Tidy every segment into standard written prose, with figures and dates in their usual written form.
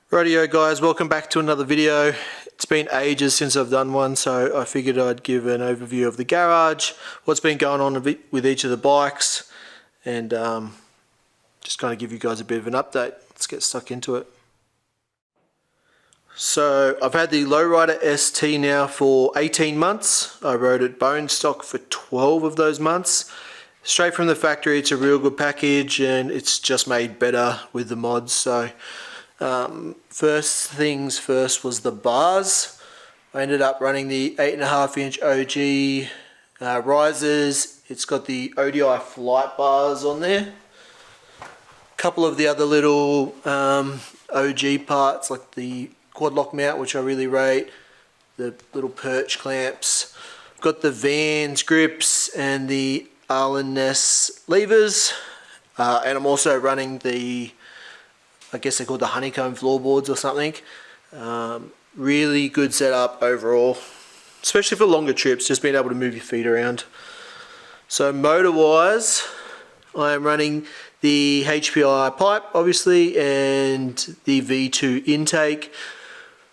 Rightio guys, welcome back to another video. It's been ages since I've done one, so I figured I'd give an overview of the garage, what's been going on with each of the bikes, and just kind of give you guys a bit of an update. Let's get stuck into it. So I've had the Lowrider ST now for 18 months. I rode it bone stock for 12 of those months. Straight from the factory, it's a real good package and it's just made better with the mods. So first things first was the bars. I ended up running the 8.5 inch OG risers. It's got the ODI flight bars on there. A couple of the other little OG parts like the quad lock mount, which I really rate, the little perch clamps. Got the Vans grips and the Allen Ness levers, and I'm also running the, I guess they're called the honeycomb floorboards or something. Really good setup overall, especially for longer trips, just being able to move your feet around. So motor wise, I am running the HPI pipe obviously and the V2 intake.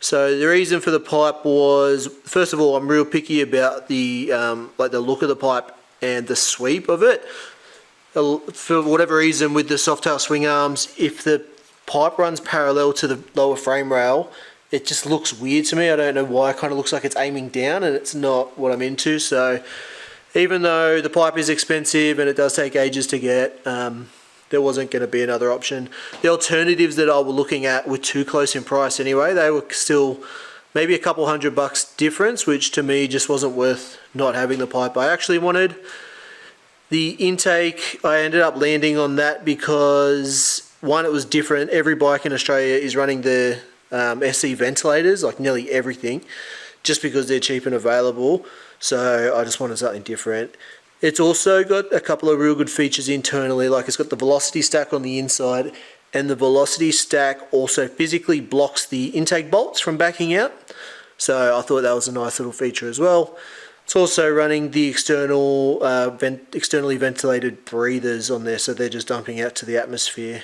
So the reason for the pipe was, first of all, I'm real picky about the like the look of the pipe and the sweep of it. For whatever reason, with the Softail swing arms, if the pipe runs parallel to the lower frame rail, it just looks weird to me. I don't know why. It kind of looks like it's aiming down, and it's not what I'm into. So even though the pipe is expensive and it does take ages to get, there wasn't going to be another option. The alternatives that I was looking at were too close in price anyway. They were still maybe a couple $100 difference, which to me just wasn't worth not having the pipe I actually wanted. The intake, I ended up landing on that because one, it was different. Every bike in Australia is running the SC ventilators, like nearly everything, just because they're cheap and available. So I just wanted something different. It's also got a couple of real good features internally, like it's got the velocity stack on the inside, and the velocity stack also physically blocks the intake bolts from backing out. So I thought that was a nice little feature as well. It's also running the external, externally ventilated breathers on there, so they're just dumping out to the atmosphere.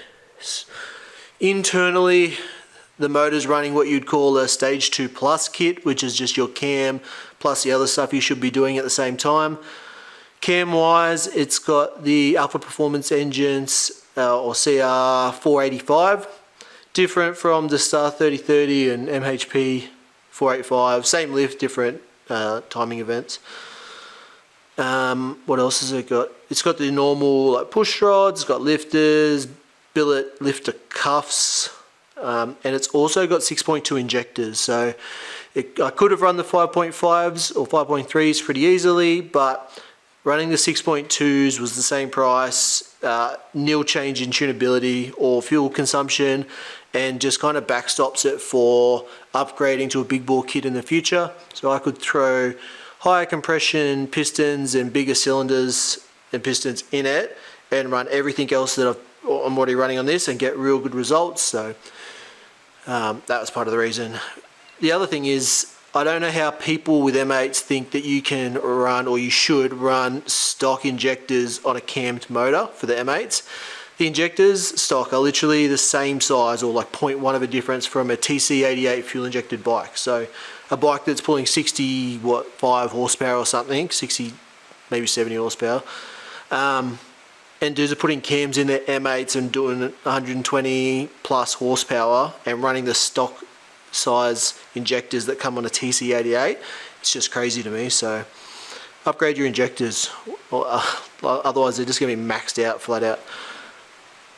Internally, the motor's running what you'd call a stage 2 plus kit, which is just your cam plus the other stuff you should be doing at the same time. Cam wise, it's got the Alpha Performance engines or CR 485, different from the Star 3030 and MHP 485, same lift, different timing events. What else has it got? It's got the normal like push rods, it's got lifters, billet lifter cuffs, and it's also got 6.2 injectors. So I could have run the 5.5s or 5.3s pretty easily, but running the 6.2s was the same price, nil change in tunability or fuel consumption, and just kind of backstops it for upgrading to a big bore kit in the future. So I could throw higher compression pistons and bigger cylinders and pistons in it and run everything else that I'm already running on this and get real good results. So that was part of the reason. The other thing is, I don't know how people with M8s think that you can run, or you should run, stock injectors on a cammed motor for the M8s. The injectors stock are literally the same size, or like 0.1 of a difference from a TC88 fuel injected bike. So a bike that's pulling 5 horsepower or something, 60, maybe 70 horsepower, and dudes are putting cams in their M8s and doing 120 plus horsepower and running the stock size injectors that come on a TC88. It's just crazy to me. So upgrade your injectors, otherwise they're just going to be maxed out flat out.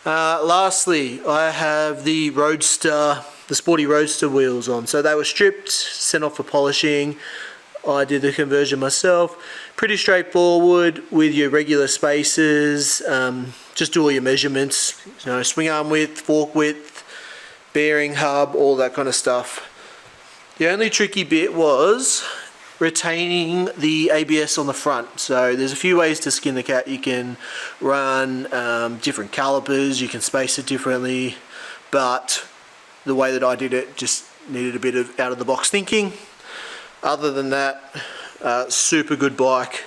Lastly, I have the Roadster, the Sporty Roadster wheels on. So they were stripped, sent off for polishing. I did the conversion myself. Pretty straightforward with your regular spacers. Just do all your measurements, you know, swing arm width, fork width, bearing hub, all that kind of stuff. The only tricky bit was retaining the ABS on the front. So there's a few ways to skin the cat. You can run different calipers, you can space it differently, but the way that I did it just needed a bit of out of the box thinking. Other than that, super good bike,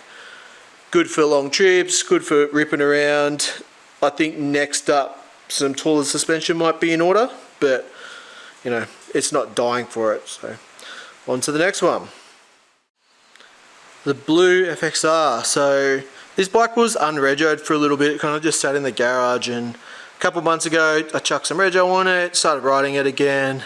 good for long trips, good for ripping around. I think next up some taller suspension might be in order, but you know, it's not dying for it. So on to the next one. The blue FXR. So this bike was unregoed for a little bit. It kind of just sat in the garage, and a couple months ago I chucked some rego on it, started riding it again.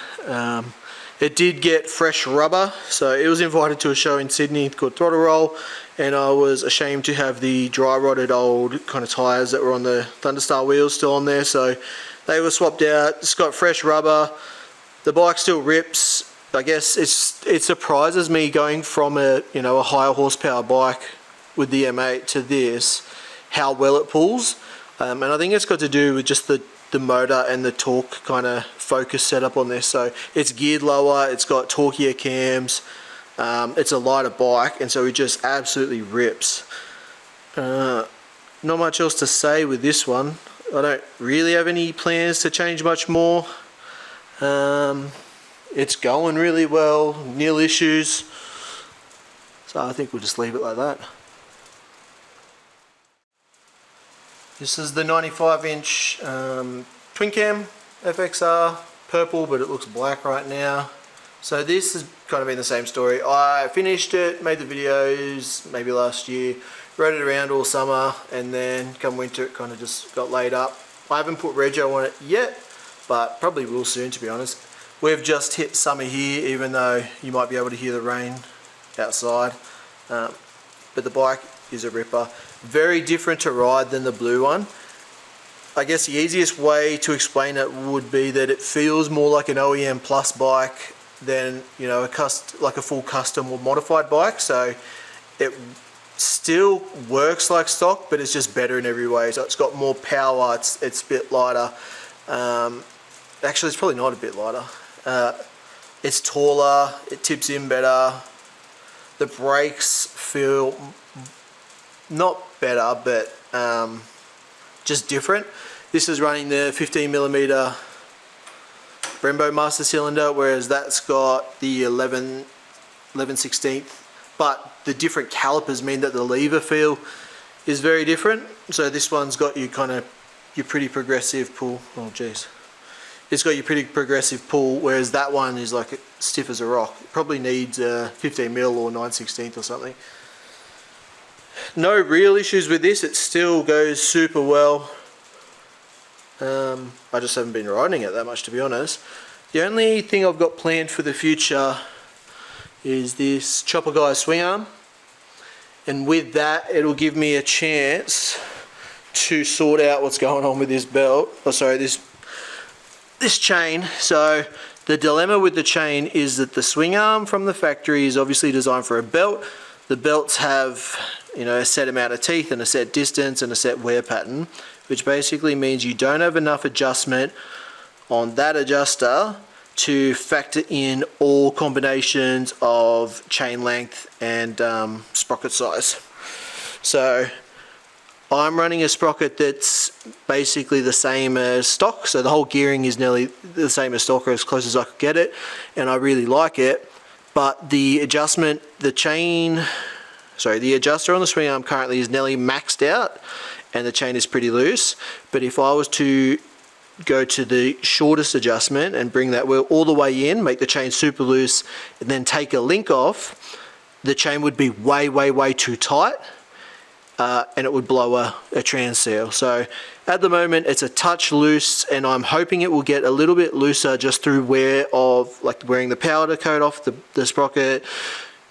It did get fresh rubber, so it was invited to a show in Sydney called Throttle Roll, and I was ashamed to have the dry rotted old kind of tyres that were on the Thunderstar wheels still on there, so they were swapped out. It's got fresh rubber. The bike still rips. I guess it surprises me going from a higher horsepower bike with the M8 to this, how well it pulls, and I think it's got to do with just the motor and the torque kind of focus setup on this. So it's geared lower, it's got torquier cams, it's a lighter bike, and so it just absolutely rips. Not much else to say with this one. I don't really have any plans to change much more. It's going really well, nil issues, so I think we'll just leave it like that. This is the 95-inch twin cam FXR, purple, but it looks black right now. So this has kind of been the same story. I finished it, made the videos maybe last year, rode it around all summer, and then come winter it kind of just got laid up. I haven't put rego on it yet, but probably will soon, to be honest. We've just hit summer here, even though you might be able to hear the rain outside. But the bike is a ripper. Very different to ride than the blue one. I guess the easiest way to explain it would be that it feels more like an OEM plus bike than, you know, like a full custom or modified bike. So it still works like stock, but it's just better in every way. So it's got more power, it's a bit lighter. Actually, it's probably not a bit lighter. It's taller, it tips in better. The brakes feel not better, but just different. This is running the 15mm Brembo master cylinder, whereas that's got the 11/16. But the different calipers mean that the lever feel is very different. So this one's got your pretty progressive pull. Oh geez. It's got your pretty progressive pull, whereas that one is like stiff as a rock. It probably needs 15mm or 9/16 or something. No real issues with this. It still goes super well. I just haven't been riding it that much, to be honest. The only thing I've got planned for the future is this Chopper Guy swing arm, and with that it'll give me a chance to sort out what's going on with this belt. Oh, sorry, this chain. So the dilemma with the chain is that the swing arm from the factory is obviously designed for a belt. The belts have, you know, a set amount of teeth and a set distance and a set wear pattern, which basically means you don't have enough adjustment on that adjuster to factor in all combinations of chain length and sprocket size. So I'm running a sprocket that's basically the same as stock, so the whole gearing is nearly the same as stock, or as close as I could get it, and I really like it. But the adjustment, the adjuster on the swing arm currently is nearly maxed out, and the chain is pretty loose. But if I was to go to the shortest adjustment and bring that wheel all the way in, make the chain super loose, and then take a link off, the chain would be way too tight. And it would blow a trans seal. So at the moment it's a touch loose, and I'm hoping it will get a little bit looser just through wear of like wearing the powder coat off the sprocket,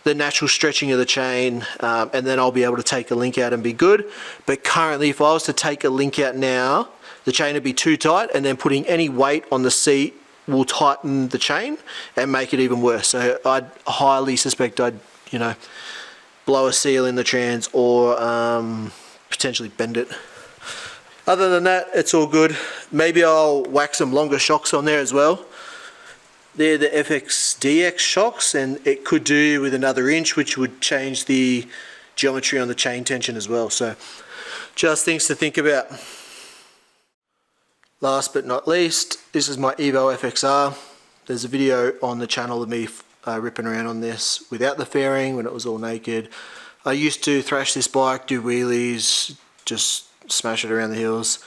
the natural stretching of the chain, and then I'll be able to take a link out and be good. But currently, if I was to take a link out now, the chain would be too tight, and then putting any weight on the seat will tighten the chain and make it even worse. So I'd highly suspect I'd, you know, blow a seal in the trans or potentially bend it. Other than that, it's all good. Maybe I'll whack some longer shocks on there as well. They're the FXDX shocks, and it could do with another inch, which would change the geometry on the chain tension as well. So just things to think about. Last but not least, this is my Evo FXR. There's a video on the channel of me ripping around on this without the fairing when it was all naked. I used to thrash this bike, do wheelies, just smash it around the hills,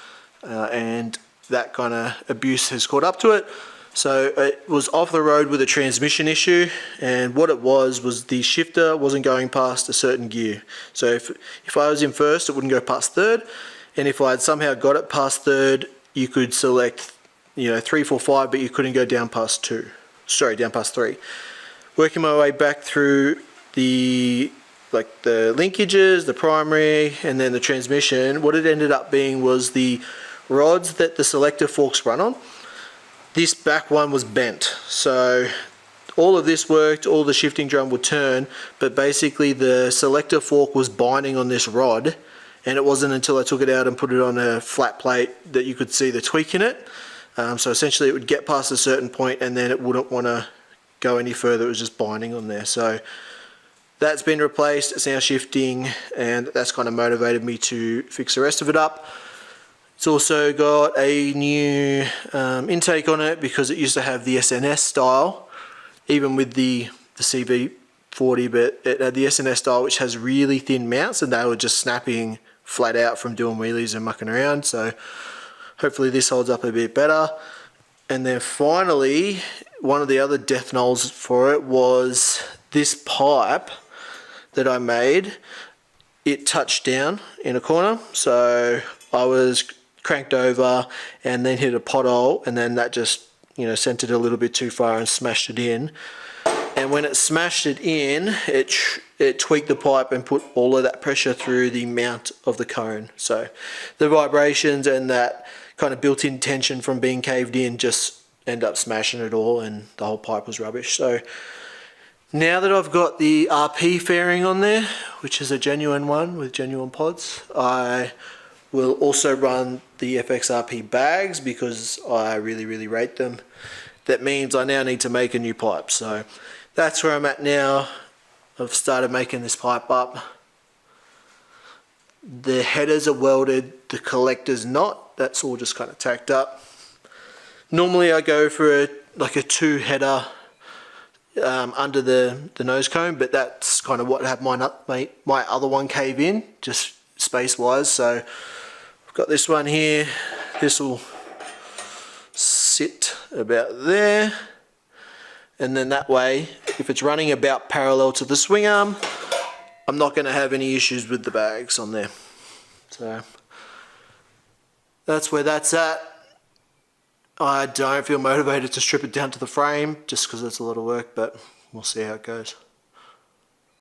and that kind of abuse has caught up to it. So it was off the road with a transmission issue, and what it was the shifter wasn't going past a certain gear. So if I was in first, it wouldn't go past third, and if I had somehow got it past third, you could select 3, 4, 5, but you couldn't go down past 2. Sorry, down past 3. Working my way back through the linkages, the primary, and then the transmission, what it ended up being was the rods that the selector forks run on. This back one was bent, so all of this worked, all the shifting drum would turn, but basically the selector fork was binding on this rod, and it wasn't until I took it out and put it on a flat plate that you could see the tweak in it. So essentially it would get past a certain point and then it wouldn't want to go any further, it was just binding on there. So that's been replaced, it's now shifting, and that's kind of motivated me to fix the rest of it up. It's also got a new intake on it because it used to have the SNS style, even with the CV40, but it had the SNS style which has really thin mounts and they were just snapping flat out from doing wheelies and mucking around. So hopefully this holds up a bit better. And then finally, one of the other death knolls for it was this pipe that I made. It touched down in a corner, so I was cranked over and then hit a pothole, and then that just sent it a little bit too far and smashed it in. And when it smashed it in, it tweaked the pipe and put all of that pressure through the mount of the cone. So the vibrations and that kind of built-in tension from being caved in just end up smashing it all, and the whole pipe was rubbish. So now that I've got the RP fairing on there, which is a genuine one with genuine pods, I will also run the FXRP bags because I really, really rate them. That means I now need to make a new pipe. So that's where I'm at now. I've started making this pipe up. The headers are welded, the collector's not. That's all just kind of tacked up. Normally I go for a 2-header under the nose cone, but that's kind of what had my other one cave in, just space wise. So I've got this one here. This will sit about there, and then that way, if it's running about parallel to the swing arm, I'm not going to have any issues with the bags on there. So that's where that's at. I don't feel motivated to strip it down to the frame just because it's a lot of work, but we'll see how it goes.